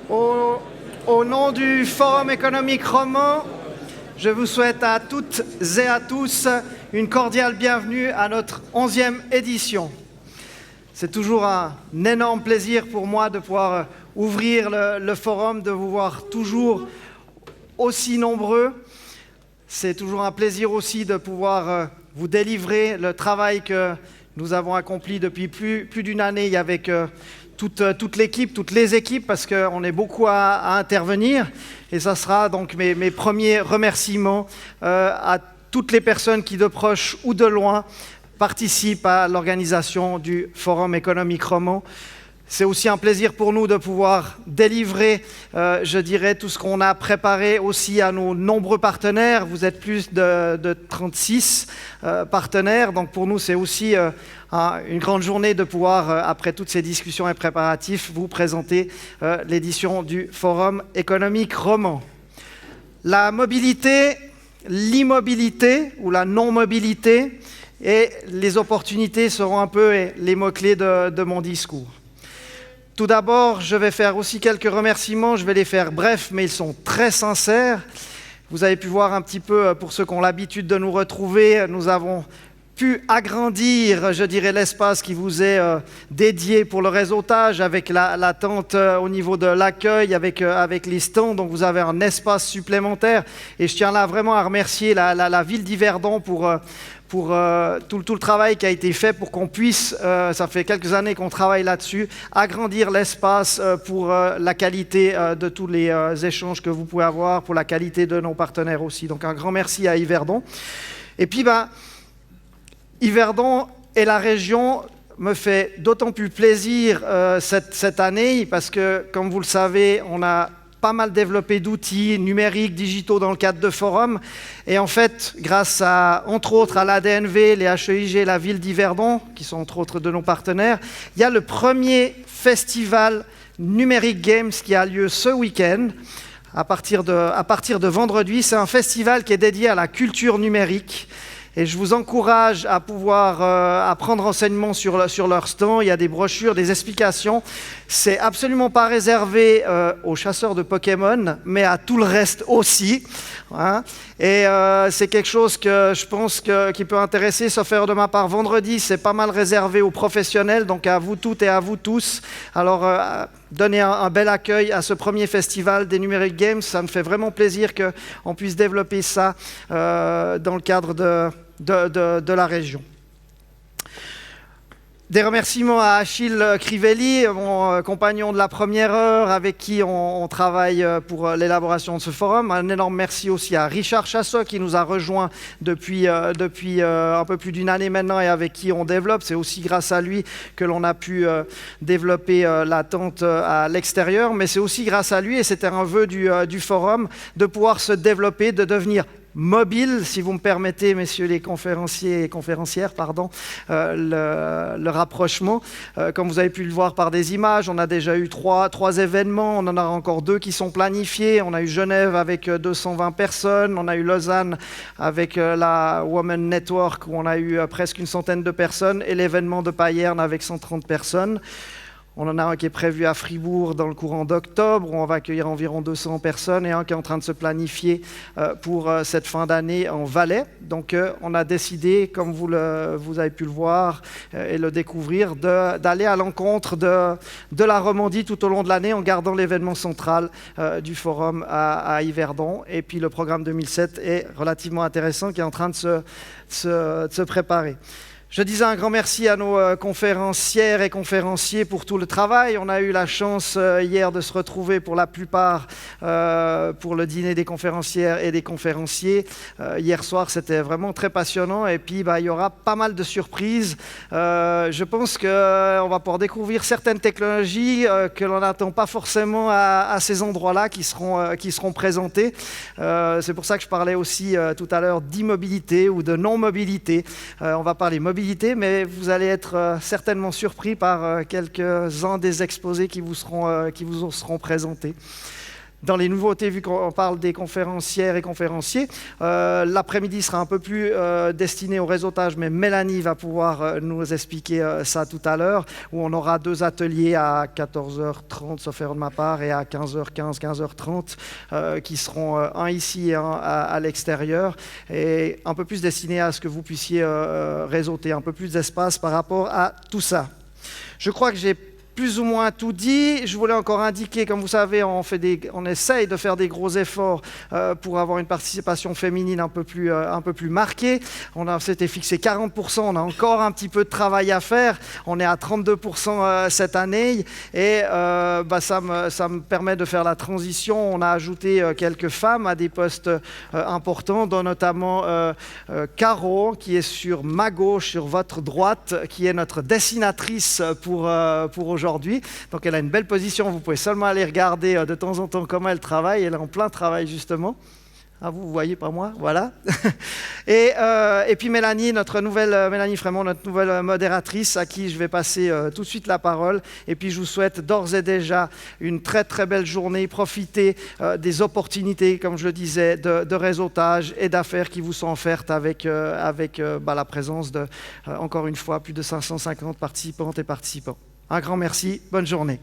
Au, au nom du Forum économique roman, je vous souhaite à toutes et à tous une cordiale bienvenue à notre 11e édition. C'est toujours un énorme plaisir pour moi de pouvoir ouvrir le forum, de vous voir toujours aussi nombreux. C'est toujours un plaisir aussi de pouvoir vous délivrer le travail que nous avons accompli depuis plus d'une année avec toute l'équipe, toutes les équipes, parce qu'on est beaucoup à intervenir. Et ça sera donc mes premiers remerciements à toutes les personnes qui, de proche ou de loin, participent à l'organisation du Forum économique roman. C'est aussi un plaisir pour nous de pouvoir délivrer, je dirais, tout ce qu'on a préparé aussi à nos nombreux partenaires. Vous êtes plus de 36 partenaires, donc pour nous c'est aussi une grande journée de pouvoir, après toutes ces discussions et préparatifs, vous présenter l'édition du Forum économique roman. La mobilité, l'immobilité ou la non-mobilité et les opportunités seront un peu les mots-clés de mon discours. Tout d'abord, je vais faire aussi quelques remerciements. Je vais les faire brefs, mais ils sont très sincères. Vous avez pu voir un petit peu, pour ceux qui ont l'habitude de nous retrouver, nous avons pu agrandir, je dirais, l'espace qui vous est dédié pour le réseautage avec la tente au niveau de l'accueil, avec les stands. Donc vous avez un espace supplémentaire. Et je tiens là vraiment à remercier la ville d'Yverdon pour tout le travail qui a été fait pour qu'on puisse, ça fait quelques années qu'on travaille là-dessus, agrandir l'espace pour la qualité de tous les échanges que vous pouvez avoir, pour la qualité de nos partenaires aussi. Donc un grand merci à Yverdon. Et puis, Yverdon et la région me fait d'autant plus plaisir cette année parce que, comme vous le savez, on a pas mal développé d'outils numériques, digitaux dans le cadre de forums. Et en fait, grâce à, entre autres, à l'ADNV, les HEIG, la ville d'Yverdon, qui sont entre autres de nos partenaires, il y a le premier festival Numérique Games qui a lieu ce week-end. À partir de vendredi, c'est un festival qui est dédié à la culture numérique. Et je vous encourage à pouvoir à prendre renseignement sur leur stand. Il y a des brochures, des explications. C'est absolument pas réservé aux chasseurs de Pokémon, mais à tout le reste aussi. Hein. Et c'est quelque chose que je pense qui peut intéresser, sauf erreur de ma part. Vendredi, c'est pas mal réservé aux professionnels, donc à vous toutes et à vous tous. Alors, donner un bel accueil à ce premier festival des Numérique Games. Ça me fait vraiment plaisir qu'on puisse développer ça dans le cadre de la région. Des remerciements à Achille Crivelli, mon compagnon de la première heure, avec qui on travaille pour l'élaboration de ce forum. Un énorme merci aussi à Richard Chassot, qui nous a rejoints depuis un peu plus d'une année maintenant et avec qui on développe. C'est aussi grâce à lui que l'on a pu développer la tente à l'extérieur, mais c'est aussi grâce à lui, et c'était un vœu du forum, de pouvoir se développer, de devenir mobile, si vous me permettez, messieurs les conférenciers et conférencières, le rapprochement. Comme vous avez pu le voir par des images, on a déjà eu trois événements, on en a encore 2 qui sont planifiés. On a eu Genève avec 220 personnes, on a eu Lausanne avec la Women Network où on a eu presque une centaine de personnes et l'événement de Payerne avec 130 personnes. On en a un qui est prévu à Fribourg dans le courant d'octobre, où on va accueillir environ 200 personnes, et un qui est en train de se planifier pour cette fin d'année en Valais. Donc on a décidé, comme vous avez pu le voir et le découvrir, d'aller à l'encontre de la Romandie tout au long de l'année en gardant l'événement central du forum à Yverdon. Et puis le programme 2007 est relativement intéressant, qui est en train de se préparer. Je disais un grand merci à nos conférencières et conférenciers pour tout le travail. On a eu la chance hier de se retrouver pour la plupart pour le dîner des conférencières et des conférenciers. Hier soir, c'était vraiment très passionnant. Et puis, il y aura pas mal de surprises. Je pense qu'on va pouvoir découvrir certaines technologies que l'on n'attend pas forcément à ces endroits-là qui seront présentées. C'est pour ça que je parlais aussi tout à l'heure d'immobilité ou de non-mobilité. On va parler mobilité, mais vous allez être certainement surpris par quelques-uns des exposés qui vous seront présentés. Dans les nouveautés, vu qu'on parle des conférencières et conférenciers, l'après-midi sera un peu plus destiné au réseautage, mais Mélanie va pouvoir nous expliquer ça tout à l'heure, où on aura 2 ateliers à 14h30, sauf erreur de ma part, et à 15h15, 15h30, qui seront un ici et un à l'extérieur, et un peu plus destiné à ce que vous puissiez réseauter, un peu plus d'espace par rapport à tout ça. Je crois que j'ai plus ou moins tout dit. Je voulais encore indiquer, comme vous savez, on essaye de faire des gros efforts pour avoir une participation féminine un peu plus marquée. On s'était fixé 40%, on a encore un petit peu de travail à faire. On est à 32% cette année et ça me permet de faire la transition. On a ajouté quelques femmes à des postes importants, dont notamment Caro, qui est sur ma gauche, sur votre droite, qui est notre dessinatrice pour aujourd'hui. Donc elle a une belle position, vous pouvez seulement aller regarder de temps en temps comment elle travaille, elle est en plein travail justement. Ah, vous voyez pas moi, voilà. Et puis Mélanie, Mélanie Frémont, notre nouvelle modératrice, à qui je vais passer tout de suite la parole. Et puis je vous souhaite d'ores et déjà une très très belle journée. Profitez des opportunités, comme je le disais, de réseautage et d'affaires qui vous sont offertes avec la présence de, encore une fois, plus de 550 participantes et participants. Un grand merci, bonne journée.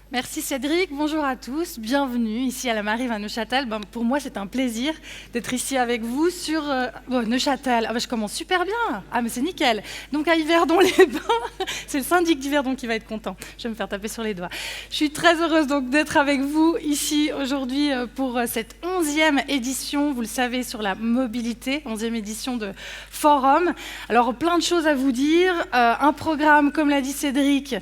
Merci Cédric, bonjour à tous, bienvenue ici à la Marive à Neuchâtel. Pour moi c'est un plaisir d'être ici avec vous sur Neuchâtel. Je commence super bien, mais c'est nickel. Donc à Yverdon-les-Bains, c'est le syndic d'Yverdon qui va être content, je vais me faire taper sur les doigts. Je suis très heureuse donc d'être avec vous ici aujourd'hui pour cette 11e édition, vous le savez, sur la mobilité, 11e édition de Forum. Alors plein de choses à vous dire, un programme comme l'a dit Cédric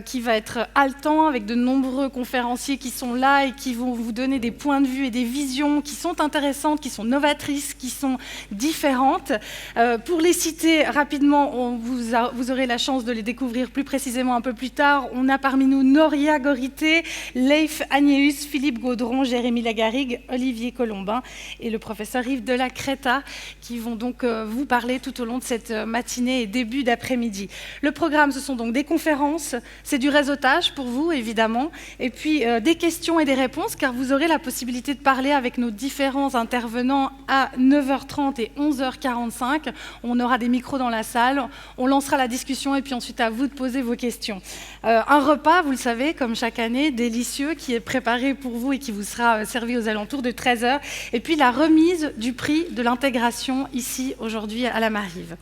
qui va être haletant avec de nombreux conférenciers qui sont là et qui vont vous donner des points de vue et des visions qui sont intéressantes, qui sont novatrices, qui sont différentes. Pour les citer rapidement, vous aurez la chance de les découvrir plus précisément un peu plus tard. On a parmi nous Noria Gorité, Leif Agnéus, Philippe Gaudron, Jérémy Lagarrigue, Olivier Colombin et le professeur Yves de la Créta qui vont donc vous parler tout au long de cette matinée et début d'après-midi. Le programme, ce sont donc des conférences, c'est du réseautage pour vous évidemment, et puis des questions et des réponses, car vous aurez la possibilité de parler avec nos différents intervenants à 9h30 et 11h45. On aura des micros dans la salle, on lancera la discussion et puis ensuite à vous de poser vos questions. Un repas, vous le savez, comme chaque année, délicieux, qui est préparé pour vous et qui vous sera servi aux alentours de 13h. Et puis la remise du prix de l'intégration ici aujourd'hui à la Marive.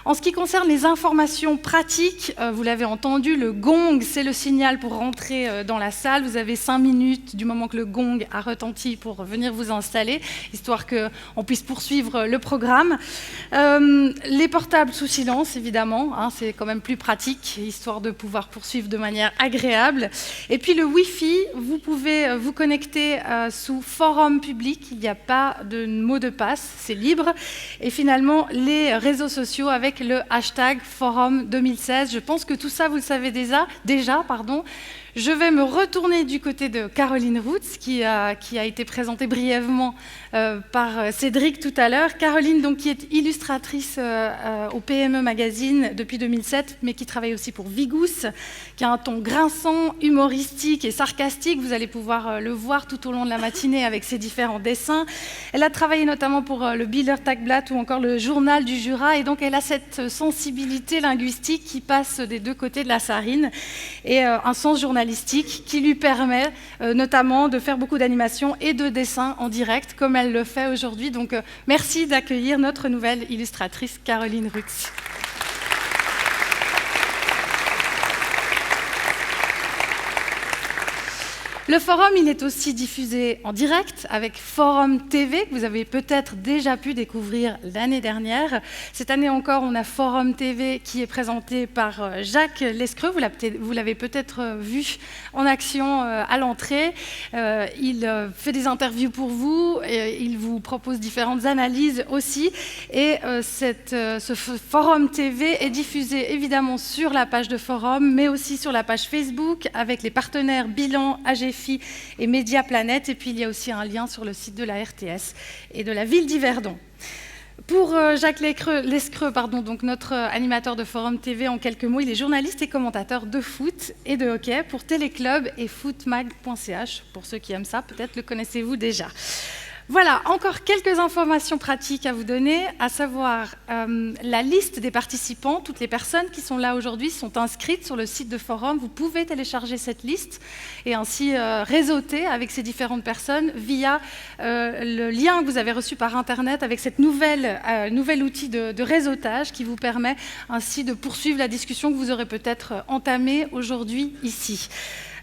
En ce qui concerne les informations pratiques, vous l'avez entendu, le gong, c'est le signal pour rentrer dans la salle. Vous avez 5 minutes du moment que le gong a retenti pour venir vous installer, histoire qu'on puisse poursuivre le programme. Les portables sous silence, évidemment, c'est quand même plus pratique, histoire de pouvoir poursuivre de manière agréable. Et puis le Wi-Fi, vous pouvez vous connecter sous forum public, il n'y a pas de mot de passe, c'est libre. Et finalement, les réseaux sociaux avec le hashtag Forum 2016. Je pense que tout ça, vous le savez déjà. Je vais me retourner du côté de Caroline Routz, qui a été présentée brièvement par Cédric tout à l'heure. Caroline, donc, qui est illustratrice au PME Magazine depuis 2007, mais qui travaille aussi pour Vigous, qui a un ton grinçant, humoristique et sarcastique. Vous allez pouvoir le voir tout au long de la matinée avec ses différents dessins. Elle a travaillé notamment pour le Bieler Tagblatt ou encore le Journal du Jura, et donc elle a cette sensibilité linguistique qui passe des deux côtés de la Sarine et un sens journalistique qui lui permet notamment de faire beaucoup d'animations et de dessins en direct, comme elle le fait aujourd'hui. Donc merci d'accueillir notre nouvelle illustratrice Caroline Routz. Le forum, il est aussi diffusé en direct avec Forum TV, que vous avez peut-être déjà pu découvrir l'année dernière. Cette année encore, on a Forum TV qui est présenté par Jacques Lescreux. Vous l'avez peut-être vu en action à l'entrée. Il fait des interviews pour vous, et il vous propose différentes analyses aussi. Et ce Forum TV est diffusé évidemment sur la page de Forum, mais aussi sur la page Facebook avec les partenaires Bilan, AG RFI et Média Planète. Et puis il y a aussi un lien sur le site de la RTS et de la ville d'Yverdon. Pour Jacques Lescreux, donc notre animateur de Forum TV, en quelques mots, il est journaliste et commentateur de foot et de hockey pour Téléclub et footmag.ch. Pour ceux qui aiment ça, peut-être le connaissez-vous déjà. Voilà, encore quelques informations pratiques à vous donner, à savoir la liste des participants. Toutes les personnes qui sont là aujourd'hui sont inscrites sur le site de Forum. Vous pouvez télécharger cette liste et ainsi réseauter avec ces différentes personnes via le lien que vous avez reçu par Internet avec cette nouvel outil de réseautage qui vous permet ainsi de poursuivre la discussion que vous aurez peut-être entamée aujourd'hui ici.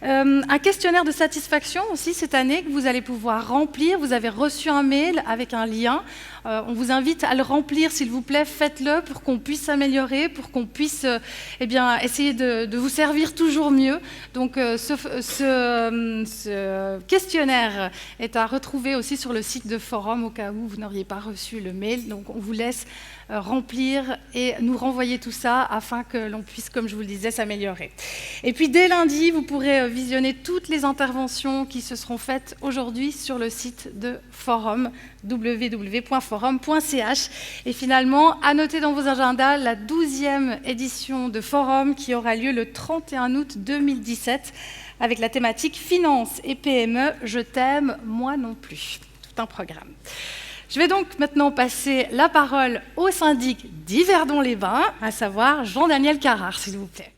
Un questionnaire de satisfaction aussi cette année que vous allez pouvoir remplir. Vous avez reçu un mail avec un lien. On vous invite à le remplir, s'il vous plaît. Faites-le pour qu'on puisse s'améliorer, pour qu'on puisse essayer de vous servir toujours mieux. Donc ce questionnaire est à retrouver aussi sur le site de Forum au cas où vous n'auriez pas reçu le mail. Donc on vous laisse remplir et nous renvoyer tout ça afin que l'on puisse, comme je vous le disais, s'améliorer. Et puis dès lundi, vous pourrez visionner toutes les interventions qui se seront faites aujourd'hui sur le site de Forum, www.forum.ch. Et finalement, à noter dans vos agendas la 12e édition de Forum qui aura lieu le 31 août 2017 avec la thématique Finance et PME, je t'aime, moi non plus. Tout un programme. Je vais donc maintenant passer la parole au syndic d'Yverdon-les-Bains, à savoir Jean-Daniel Carrard, s'il vous plaît.